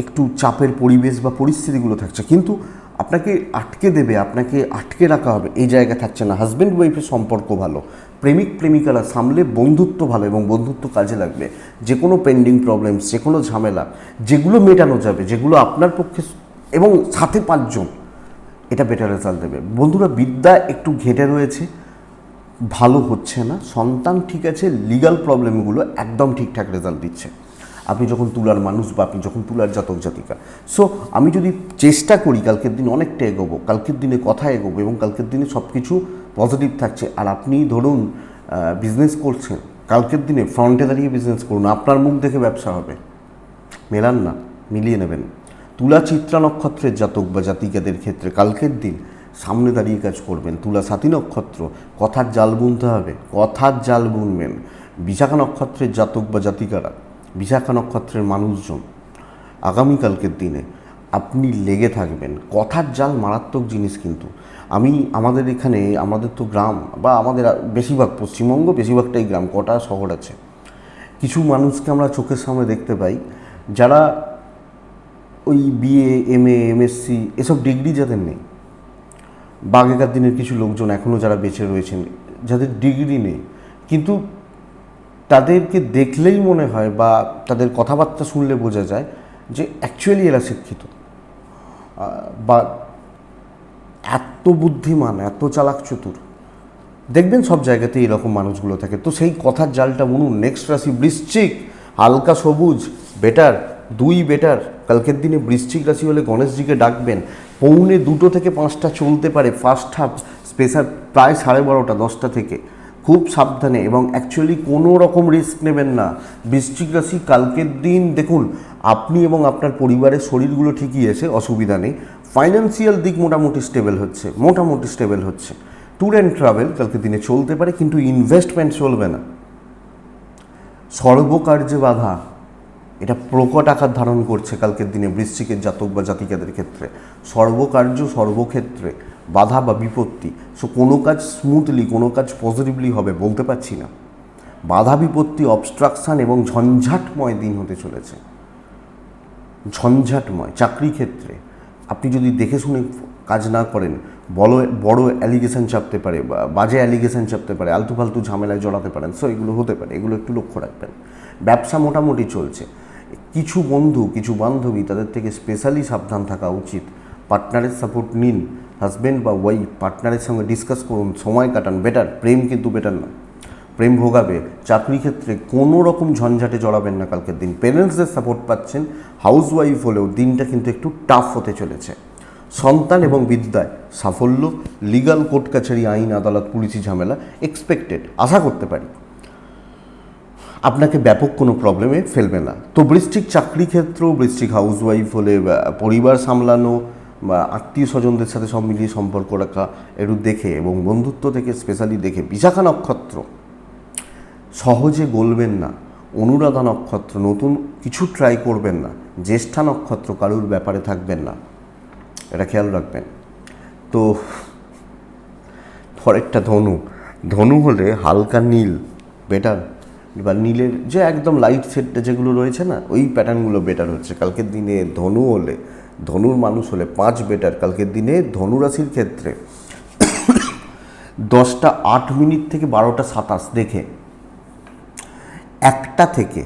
একটু চাপের পরিবেশ বা পরিস্থিতিগুলো থাকছে, কিন্তু আপনাকে আটকে দেবে, আপনাকে আটকে রাখা হবে এই জায়গা থাকছে না। হাজব্যান্ড ওয়াইফের সম্পর্ক ভালো, প্রেমিক প্রেমিকারা সামলে বন্ধুত্ব ভালো এবং বন্ধুত্ব কাজে লাগবে। যে কোনো পেন্ডিং প্রবলেমস, যে কোনো ঝামেলা যেগুলো মেটানো যাবে, যেগুলো আপনার পক্ষে এবং সাথে 5 জন, এটা বেটার রেজাল্ট দেবে। বন্ধুরা, বিদ্যা একটু ঘেটে রয়েছে, ভালো হচ্ছে না। সন্তান ঠিক আছে, লিগাল প্রবলেমগুলো একদম ঠিকঠাক রেজাল্ট দিচ্ছে। আপনি যখন তুলার মানুষ বা আপনি যখন তুলার জাতক জাতিকা, সো আমি যদি চেষ্টা করি কালকের দিন অনেকটা এগোবো, কালকের দিনে কথা এগোবো এবং কালকের দিনে সব কিছু পজিটিভ থাকছে। আর আপনি ধরুন বিজনেস করছেন, কালকের দিনে ফ্রন্টে দাঁড়িয়ে বিজনেস করুন, আপনার মুখ দেখে ব্যবসা হবে। মেলান না, মিলিয়ে নেবেন। তুলা চিত্রা নক্ষত্রের জাতক বা জাতিকাদের ক্ষেত্রে কালকের দিন সামনে দাঁড়িয়ে কাজ করবেন। তুলা সাথী নক্ষত্র, কথার জাল বুনতে হবে, কথার জাল বুনবেন। বিশাখা নক্ষত্রের জাতক বা জাতিকারা, বিশাখা নক্ষত্রের মানুষজন, আগামীকালকের দিনে আপনি লেগে থাকবেন। কথার জাল মারাত্মক জিনিস, কিন্তু আমাদের এখানে, আমাদের তো গ্রাম বা আমাদের বেশিরভাগ পশ্চিমবঙ্গ, বেশিরভাগটাই গ্রাম, কটা শহর আছে। কিছু মানুষকে আমরা চোখের সামনে দেখতে পাই যারা ওই বিএ, এমএ, এমএসসি এসব ডিগ্রি যাদের নেই, বা আগেকার দিনের কিছু লোকজন এখনও যারা বেঁচে রয়েছেন যাদের ডিগ্রি নেই, কিন্তু তাদেরকে দেখলেই মনে হয় বা তাদের কথাবার্তা শুনলে বোঝা যায় যে অ্যাকচুয়ালি এরা শিক্ষিত বা এত বুদ্ধিমান, এত চালাক চতুর। দেখবেন সব জায়গাতেই এরকম মানুষগুলো থাকে। তো সেই কথার জালটা বুনুন। নেক্সট রাশি বৃশ্চিক, হালকা সবুজ বেটার, 2 বেটার। কালকের দিনে বৃশ্চিক রাশি হলে গণেশজিকে ডাকবেন। 2:45 থেকে 5টা চলতে পারে ফার্স্ট হাফ, স্পেশাল প্রায় 12:30 10টা থেকে। খুব সাবধানে এবং অ্যাকচুয়ালি কোনো রকম রিস্ক নেবেন না। বৃশ্চিক রাশি কালকের দিন দেখুন, আপনি এবং আপনার পরিবারের শরীরগুলো ঠিকই আছে, অসুবিধা নেই। ফাইন্যান্সিয়াল দিক মোটামুটি স্টেবল হচ্ছে। ট্যুর অ্যান্ড ট্রাভেল কালকের দিনে চলতে পারে, কিন্তু ইনভেস্টমেন্ট চলবে না। সর্বকার্যে বাধা, এটা প্রকট আকার ধারণ করছে কালকের দিনে বৃশ্চিকের জাতক বা জাতিকাদের ক্ষেত্রে। সর্বকার্য, সর্বক্ষেত্রে বাধা বা বিপত্তি। সো কোনো কাজ স্মুথলি, কোনো কাজ পজিটিভলি হবে বলতে পারছি না। বাধা বিপত্তি, অবস্ট্রাকশান এবং ঝঞ্ঝাটময় দিন হতে চলেছে। ঝঞ্ঝাটময় চাকরি ক্ষেত্রে আপনি যদি দেখে শুনে কাজ না করেন, বড় অ্যালিগেশন চাপতে পারে বা বাজে অ্যালিগেশন চাপতে পারে, আলতু ফালতু ঝামেলায় জড়াতে পারেন। সো এগুলো হতে পারে, এগুলো একটু লক্ষ্য রাখবেন। ব্যবসা মোটামুটি চলছে। কিছু বন্ধু, কিছু বান্ধবী, তাদের থেকে স্পেশালি সাবধান থাকা উচিত। পার্টনারের সাপোর্ট নিন, হাজব্যান্ড বা ওয়াইফ পার্টনারের সঙ্গে ডিসকাস করুন, সময় কাটান, বেটার। প্রেম কিন্তু বেটার না, প্রেম ভোগাবে। চাকরি ক্ষেত্রে কোনো রকম ঝঞ্ঝাটে জড়াবেন না কালকের দিন। প্যারেন্টসদের সাপোর্ট পাচ্ছেন, হাউস ওয়াইফ হলেও দিনটা কিন্তু একটু টাফ হতে চলেছে। সন্তান এবং বিদ্যায় সাফল্য, লিগাল কোর্ট কাছারি, আইন আদালত, পুলিশি ঝামেলা এক্সপেক্টেড, আশা করতে পারি। আপনাকে ব্যাপক কোনো প্রবলেমে ফেলবে না। তো বৃশ্চিক চাকরি ক্ষেত্র, বৃশ্চিক হাউস ওয়াইফ হলে পরিবার সামলানো বা আত্মীয় স্বজনদের সাথে সব মিলিয়ে সম্পর্ক রাখা একটু দেখে এবং বন্ধুত্ব থেকে স্পেশালি দেখে। বিশাখা নক্ষত্র সহজে গলবেন না। অনুরাধা নক্ষত্র নতুন কিছু ট্রাই করবেন না। জ্যেষ্ঠা নক্ষত্র কারুর ব্যাপারে থাকবেন না, এটা খেয়াল রাখবেন। তো পরেরটা ধনু হলে হালকা নীল বেটার, বা নীলের যে একদম লাইট সেটটা যেগুলো রয়েছে না, ওই প্যাটার্নগুলো বেটার হচ্ছে কালকের দিনে। ধনুর মানুষ হলে 5 বেটার কালকের দিনে। ধনুরাশির ক্ষেত্রে 10টা 8 মিনিট থেকে 12টা 27 দেখে 1টা থেকে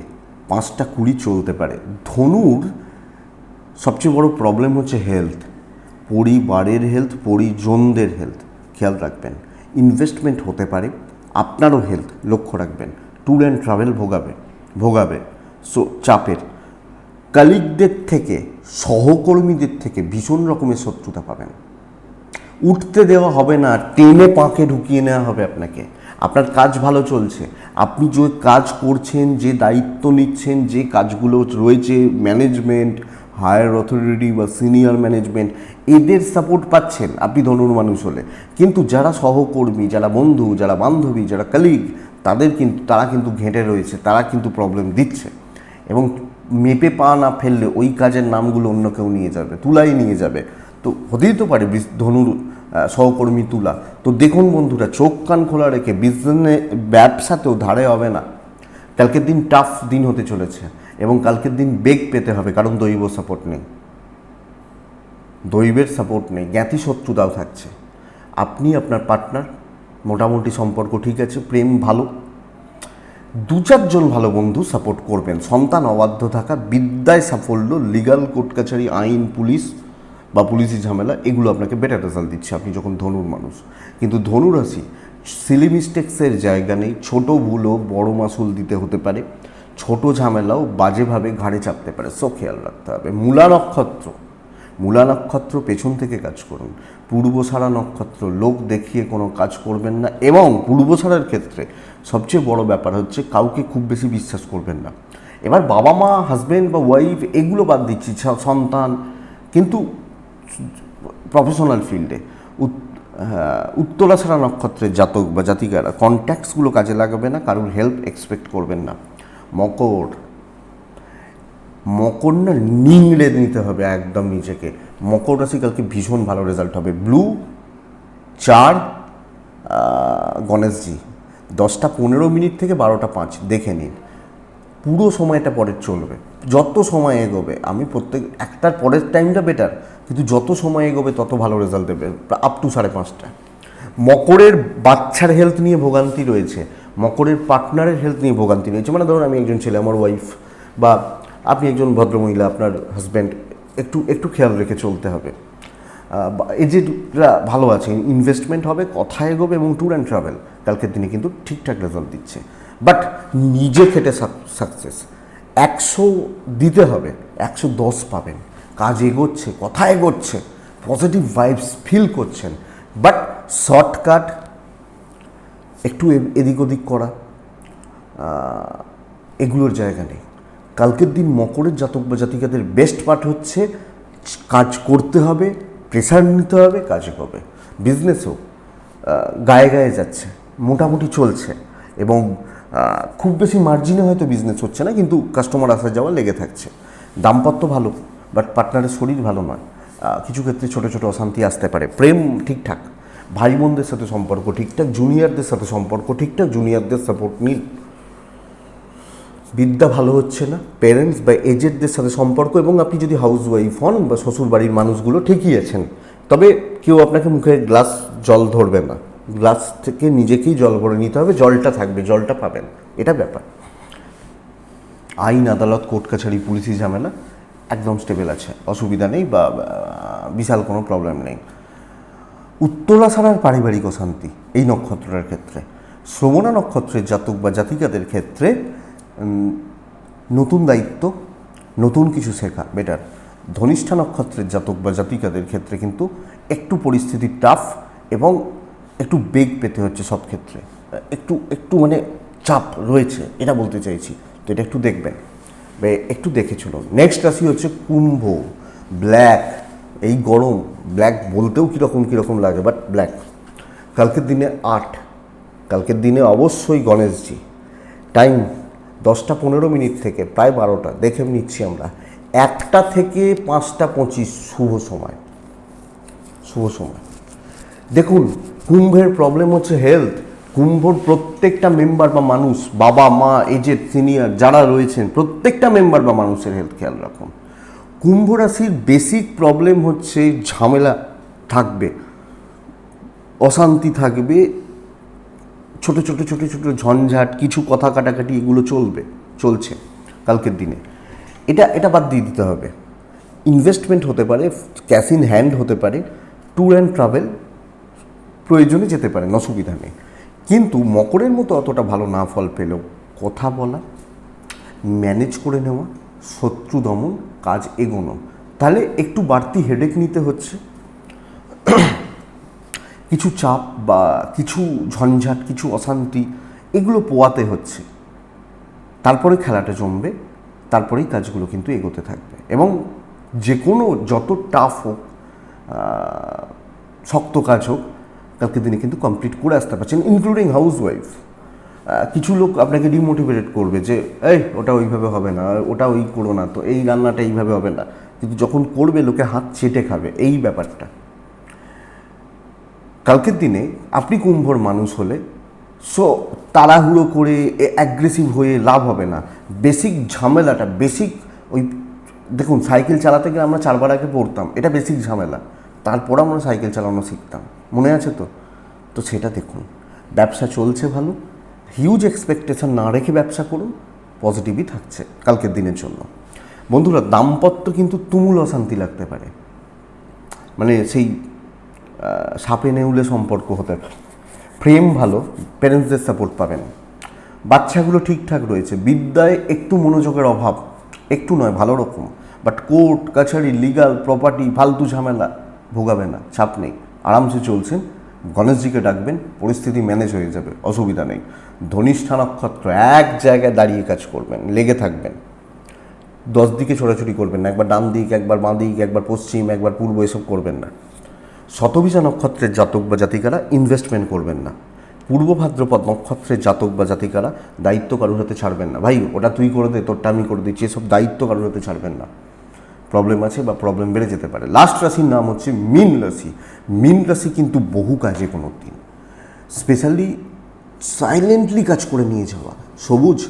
5টা 20 চলতে পারে। ধনুর সবচেয়ে বড় প্রবলেম হচ্ছে হেলথ, পরিবারের হেলথ, পরিজনদের হেলথ খেয়াল রাখবেন। ইনভেস্টমেন্ট হতে পারে, আপনারও হেলথ লক্ষ্য রাখবেন। ট্যুর অ্যান্ড ট্রাভেল ভোগাবে। সো চাপের, কালিগদের থেকে, সহকর্মীদের থেকে ভীষণ রকমের শত্রুতা পাবেন। উঠতে দেওয়া হবে না, টেনে পাঁকে ঢুকিয়ে নেওয়া হবে আপনাকে। আপনার কাজ ভালো চলছে, আপনি যে কাজ করছেন, যে দায়িত্ব নিচ্ছেন, যে কাজগুলো রয়েছে, ম্যানেজমেন্ট, হায়ার অথরিটি বা সিনিয়র ম্যানেজমেন্ট, এদের সাপোর্ট পাচ্ছেন আপনি ধনুর মানুষ হলে। কিন্তু যারা সহকর্মী, যারা বন্ধু, যারা বান্ধবী, যারা কালিগ, তারা কিন্তু ঘেঁটে রয়েছে, তারা কিন্তু প্রবলেম দিচ্ছে, এবং মেপে পা না ফেললে ওই কাজের নামগুলো অন্য কেউ নিয়ে যাবে, তুলাই নিয়ে যাবে। তো হতেই তো পারে ধনুর সহকর্মী তুলা। তো দেখুন বন্ধুরা, চোখ কান খোলা রেখে ব্যবসাতেও ধারে হবে না। কালকের দিন টাফ দিন হতে চলেছে, এবং কালকের দিন বেগ পেতে হবে, কারণ দৈব সাপোর্ট নেই, দৈবের সাপোর্ট নেই, জ্ঞাতি শত্রুতাও থাকছে। আপনি আপনার পার্টনার মোটামুটি সম্পর্ক ঠিক আছে, প্রেম ভালো, 2-4 জন ভালো বন্ধু সাপোর্ট করবেন। সন্তান অবাধ্য থাকা, বিদ্যায় সাফল্য, লিগাল কোর্ট কাছারি, আইন, পুলিশ বা পুলিশি ঝামেলা, এগুলো আপনাকে বেটার রেজাল্ট দিচ্ছে আপনি যখন ধনুর মানুষ। কিন্তু ধনুরাশি সিলি মিস্টেক্সের জায়গা নেই, ছোট ভুলও বড় মাসুল দিতে হতে পারে, ছোট ঝামেলাও বাজেভাবে ঘাড়ে চাপতে পারে, সো খেয়াল রাখতে হবে। মূলা নক্ষত্র পেছন থেকে কাজ করুন। পূর্বসারা নক্ষত্র লোক দেখিয়ে কোনো কাজ করবেন না, এবং পূর্বসারার ক্ষেত্রে সবচেয়ে বড় ব্যাপার হচ্ছে কাউকে খুব বেশি বিশ্বাস করবেন না। এবার বাবা মা, হাজব্যান্ড বা ওয়াইফ এগুলো বাদ দিচ্ছি, সন্তান, কিন্তু প্রফেশনাল ফিল্ডে উত্তরাছাড়া নক্ষত্রের জাতক বা জাতিকারা কন্ট্যাক্টসগুলো কাজে লাগাবে না, কারোর হেল্প এক্সপেক্ট করবেন না। মকর না নিংড়ে নিতে হবে একদম নিজেকে। মকর রাশি কালকে ভীষণ ভালো রেজাল্ট হবে। ব্লু 4 গণেশজি 10:15 থেকে 12:05 দেখে নিন, পুরো সময়টা পরের চলবে। যত সময় এগোবে, আমি একটার পরের টাইমটা বেটার, কিন্তু যত সময় এগোবে তত ভালো রেজাল্ট দেবে, আপ টু 5:30। মকরের বাচ্চার হেলথ নিয়ে ভোগান্তি রয়েছে, মকরের পার্টনারের হেলথ নিয়ে ভোগান্তি রয়েছে। মানে ধরুন আমি একজন ছেলে, আমার ওয়াইফ, বা আপনি একজন ভদ্রমহিলা, আপনার হাজব্যান্ড, একটু খেয়াল রেখে চলতে হবে। এজেডরা ভালো আছে, ইনভেস্টমেন্ট হবে, কথা এগোবে, এবং ট্যুর অ্যান্ড ট্রাভেল কালকের দিনে কিন্তু ঠিকঠাক রেজাল্ট দিচ্ছে। বাট নিজে খেটে সাকসেস 100 দিতে হবে, 110 পাবেন। কাজ এগোচ্ছে, কথা এগোচ্ছে, পজিটিভ ভাইবস ফিল করছেন, বাট শর্টকাট, একটু এদিক ওদিক করা, এগুলোর জায়গা নেই। কালকের দিন মকরের জাতক বা জাতিকাদের বেস্ট পার্ট হচ্ছে কাজ করতে হবে, প্রেশার নিতে হবে, কাজে হবে। বিজনেসও গায়ে গায়ে যাচ্ছে, মোটামুটি চলছে, এবং খুব বেশি মার্জিনে হয়তো বিজনেস হচ্ছে না, কিন্তু কাস্টমার আসা যাওয়া লেগে থাকছে। দাম্পত্য ভালো, বাট পার্টনারের শরীর ভালো নয়, কিছু ক্ষেত্রে ছোটো ছোটো অশান্তি আসতে পারে। প্রেম ঠিকঠাক, ভাই বোনদের সাথে সম্পর্ক ঠিকঠাক, জুনিয়রদের সাথে সম্পর্ক ঠিকঠাক, জুনিয়রদের সাপোর্ট নিন। বিদ্যা ভালো হচ্ছে না, প্যারেন্টস বা এজেডদের সাথে সম্পর্ক, এবং আপনি যদি হাউস ওয়াইফ হন বা শ্বশুর বাড়ির মানুষগুলো ঠিকই আছেন, তবে কেউ আপনাকে মুখে গ্লাস জল ধরবে না, গ্লাস থেকে নিজেকেই জল ভরে নিতে হবে, জলটা থাকবে, জলটা পাবেন, এটা ব্যাপার। আইন, আদালত, কোর্ট কাছারি, পুলিশি ঝামেলা একদম স্টেবল আছে, অসুবিধা নেই, বা বিশাল কোনো প্রবলেম নেই। উত্তরাছাড়ার পারিবারিক অশান্তি এই নক্ষত্রের ক্ষেত্রে, শ্রবণা নক্ষত্রের জাতক বা জাতিকাদের ক্ষেত্রে নতুন দায়িত্ব, নতুন কিছু শেখা বেটার। ধনিষ্ঠা নক্ষত্রের জাতক বা জাতিকাদের ক্ষেত্রে কিন্তু একটু পরিস্থিতি টাফ, এবং একটু বেগ পেতে হচ্ছে সব ক্ষেত্রে, একটু মানে চাপ রয়েছে, এটা বলতে চাইছি। তো এটা একটু দেখবেন, একটু দেখে চলুন। নেক্সট রাশি হচ্ছে কুম্ভ। ব্ল্যাক, এই গরম ব্ল্যাক বলতেও কীরকম লাগে, বাট ব্ল্যাক। কালকের দিনে 8, কালকের দিনে অবশ্যই গণেশজি। টাইম 10:15 থেকে প্রায় 12টা, দেখে নিচ্ছি আমরা। 1টা থেকে 5:25 শুভ সময়। দেখুন, কুম্ভের প্রবলেম হচ্ছে হেলথ। কুম্ভর প্রত্যেকটা মেম্বার বা মানুষ, বাবা মা, এজেড, সিনিয়র যারা রয়েছেন, প্রত্যেকটা মেম্বার বা মানুষের হেলথ খেয়াল রাখুন। কুম্ভ রাশির বেসিক প্রবলেম হচ্ছে ঝামেলা থাকবে, অশান্তি থাকবে, ছোট ছোট ঝঞ্ঝাট, কিছু কথা কাটাকাটি, এগুলো চলছে কালকের দিনে। এটা বাদ দিয়ে দিতে হবে। ইনভেস্টমেন্ট হতে পারে, ক্যাশ ইন হ্যান্ড হতে পারে, ট্যুর অ্যান্ড ট্রাভেল প্রয়োজনে যেতে পারেন, অসুবিধা নেই। কিন্তু মকরের মতো অতটা ভালো না ফল পেলেও কথা বলা, ম্যানেজ করে নেওয়া, শত্রু দমন, কাজ এগোনো, তাহলে একটু বাড়তি হেডেক নিতে হচ্ছে, কিছু চাপ বা কিছু ঝঞ্ঝাট, কিছু অশান্তি, এগুলো পোয়াতে হচ্ছে। তারপরে খেলাটা জমবে, তারপরেই কাজগুলো কিন্তু এগোতে থাকবে, এবং যে কোনো যত টাফ হোক, শক্ত কাজ হোক, কালকে দিনে কিন্তু কমপ্লিট করে আসতে পারছেন, ইনক্লুডিং হাউস ওয়াইফ। কিছু লোক আপনাকে ডিমোটিভেটেড করবে যে এই ওটা ওইভাবে হবে না, ওটা ওই করো না, তো এই রান্নাটা এইভাবে হবে না, কিন্তু যখন করবে লোকে হাত চেটে খাবে, এই ব্যাপারটা। কালকের দিনে আপনি কুম্ভর মানুষ হলে সো তাড়াহুড়ো করে অ্যাগ্রেসিভ হয়ে লাভ হবে না। বেসিক ঝামেলাটা, বেসিক ওই দেখুন, সাইকেল চালাতে গেলে আমরা 4 বার আগে পড়তাম, এটা বেসিক ঝামেলা, তারপর আমরা সাইকেল চালানো শিখতাম, মনে আছে তো? তো সেটা দেখুন, ব্যবসা চলছে ভালো, হিউজ এক্সপেকটেশন না রেখে ব্যবসা করুন, পজিটিভই থাকছে কালকের দিনের জন্য। বন্ধুরা, দাম্পত্য কিন্তু তুমুল অশান্তি লাগতে পারে, মানে সেই সাপে নেউলে সম্পর্ক হতে পারে। প্রেম ভালো, প্যারেন্টসদের সাপোর্ট পাবেন, বাচ্চাগুলো ঠিকঠাক রয়েছে, বিদ্যায় একটু মনোযোগের অভাব, একটু নয় ভালো রকম, বাট কোর্ট কাছারি, লিগাল, প্রপার্টি, ফালতু ঝামেলা ভোগাবে না, চাপ নেই, আরামসে চলছেন। গণেশজিকে ডাকবেন, পরিস্থিতি ম্যানেজ হয়ে যাবে, অসুবিধা নেই। ধনিষ্ঠা নক্ষত্র, এক জায়গায় দাঁড়িয়ে কাজ করবেন, লেগে থাকবেন, 10 দিকে ছোটাছুটি করবেন না, একবার ডান দিক, একবার বাঁ দিক, একবার পশ্চিম, একবার পূর্ব, এসব করবেন না। শতভিষা নক্ষত্রের জাতক বা জাতিকারা ইনভেস্টমেন্ট করবেন না। পূর্ব ভাদ্রপদ নক্ষত্রের জাতক বা জাতিকারা দায়িত্ব কারোর হাতে ছাড়বেন না, ভাই ওটা তুই করে দে, তোরটা আমি করে দিচ্ছি, এসব দায়িত্ব কারোর হাতে ছাড়বেন না, প্রবলেম আছে বা প্রবলেম বেড়ে যেতে পারে। লাস্ট রাশির নাম হচ্ছে মীন রাশি। মীন রাশি কিন্তু বহু কাজে কোনো দিন, স্পেশালি সাইলেন্টলি কাজ করে নিয়ে যাওয়া। সবুজ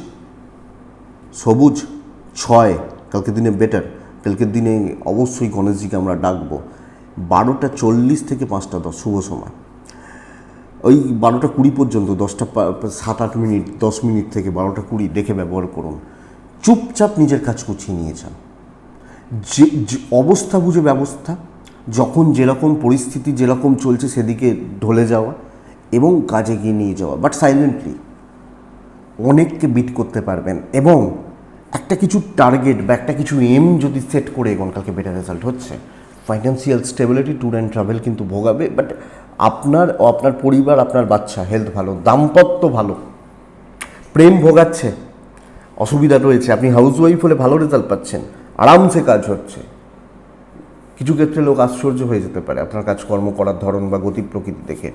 সবুজ 6 কালকের দিনে বেটার। কালকের দিনে অবশ্যই গণেশজিকে আমরা ডাকবো 12:40 থেকে 5:10 শুভ সময়, ওই 12:20 পর্যন্ত, 7-8 মিনিট, 10 মিনিট থেকে 12:20 দেখে ব্যবহার করুন। চুপচাপ নিজের কাজ গুছিয়ে নিয়ে যান, যে অবস্থা বুঝে ব্যবস্থা, যখন যেরকম পরিস্থিতি যেরকম চলছে সেদিকে ঢলে যাওয়া এবং কাজে গিয়ে নিয়ে যাওয়া, বাট সাইলেন্টলি অনেককে বিট করতে পারবেন। এবং একটা কিছু টার্গেট বা একটা কিছু এম যদি সেট করে এগোন, কালকে বেটার রেজাল্ট হচ্ছে। Financial stability, tour and travel কিন্তু ভোগাবে, বাট আপনার পরিবার, আপনার বাচ্চা হেলথ ভালো, দাম্পত্য ভালো, প্রেম ভোগাচ্ছে, অসুবিধা রয়েছে। আপনি হাউসওয়াইফ হলে ভালো রেজাল্ট পাচ্ছেন, আরামসে কাজ হচ্ছে। কিছু ক্ষেত্রে লোক আশ্চর্য হয়ে যেতে পারে আপনার কাজকর্ম করার ধরন বা গতি প্রকৃতি দেখে।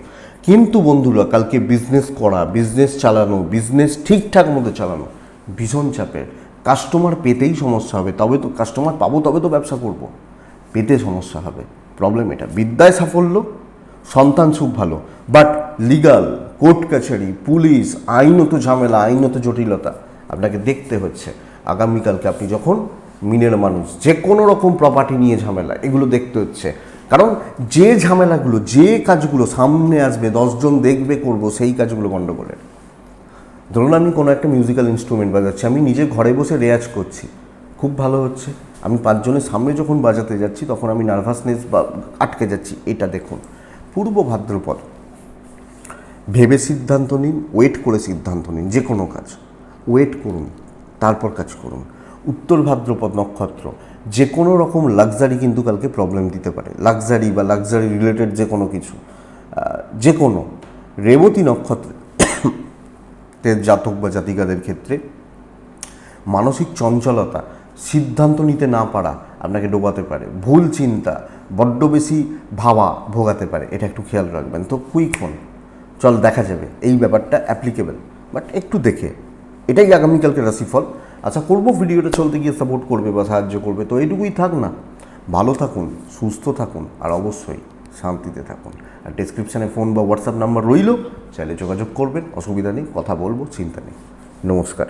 কিন্তু বন্ধুরা, কালকে বিজনেস করা, বিজনেস চালানো, বিজনেস ঠিকঠাক মতো চালানো ভীষণ চাপের। কাস্টমার পেতেই সমস্যা হবে, তবে তো কাস্টমার পাবো, তবে তো ব্যবসা করব, পেতে সমস্যা হবে, প্রবলেম এটা। বিদ্যায় সাফল্য, সন্তান সুখ ভালো, বাট লিগাল, কোর্ট কাছারি, পুলিশ, আইনত ঝামেলা, আইনত জটিলতা আপনাকে দেখতে হচ্ছে। আগামীকালকে আপনি যখন মিনের মানুষ, যে কোনো রকম প্রপার্টি নিয়ে ঝামেলা, এগুলো দেখতে হচ্ছে। কারণ যে ঝামেলাগুলো, যে কাজগুলো সামনে আসবে, 10 জন দেখবে করব, সেই কাজগুলো গণ্ডগোলের। ধরুন আমি কোনো একটা মিউজিক্যাল ইনস্ট্রুমেন্ট বাজাচ্ছি, আমি নিজে ঘরে বসে রেয়াজ করছি, খুব ভালো হচ্ছে, আমি 5 জনের সামনে যখন বাজাতে যাচ্ছি তখন আমি নার্ভাসনেস বা আটকে যাচ্ছি, এটা দেখুন। পূর্ব ভাদ্রপদ, ভেবে সিদ্ধান্ত নিন, ওয়েট করে সিদ্ধান্ত নিন, যে কোনো কাজ ওয়েট করুন, তারপর কাজ করুন। উত্তর ভাদ্রপদ নক্ষত্র, যে কোনো রকম লাক্সারি কিন্তু কালকে প্রবলেম দিতে পারে, লাক্সারি বা লাক্সারি রিলেটেড যে কোনো কিছু, যে কোনো। রেবতী নক্ষত্রের জাতক বা জাতিকাদের ক্ষেত্রে মানসিক চঞ্চলতা, সিদ্ধান্ত নিতে না পারা আপনাকে ডোবাতে পারে, ভুল চিন্তা, বড্ড বেশি ভাবা ভোগাতে পারে, এটা একটু খেয়াল রাখবেন। তো কুইক হন, চল দেখা যাবে, এই ব্যাপারটা অ্যাপ্লিকেবল, বাট একটু দেখে। এটাই আগামীকালকে রাশিফল। আচ্ছা করবো, ভিডিওটা চলতে গিয়ে সাপোর্ট করবে বা সাহায্য করবে, তো এইটুকুই থাক না। ভালো থাকুন, সুস্থ থাকুন, আর অবশ্যই শান্তিতে থাকুন। আর ডেসক্রিপশানে ফোন বা হোয়াটসঅ্যাপ নাম্বার রইল, চাইলে যোগাযোগ করবেন, অসুবিধা নেই, কথা বলবো, চিন্তা নেই। নমস্কার।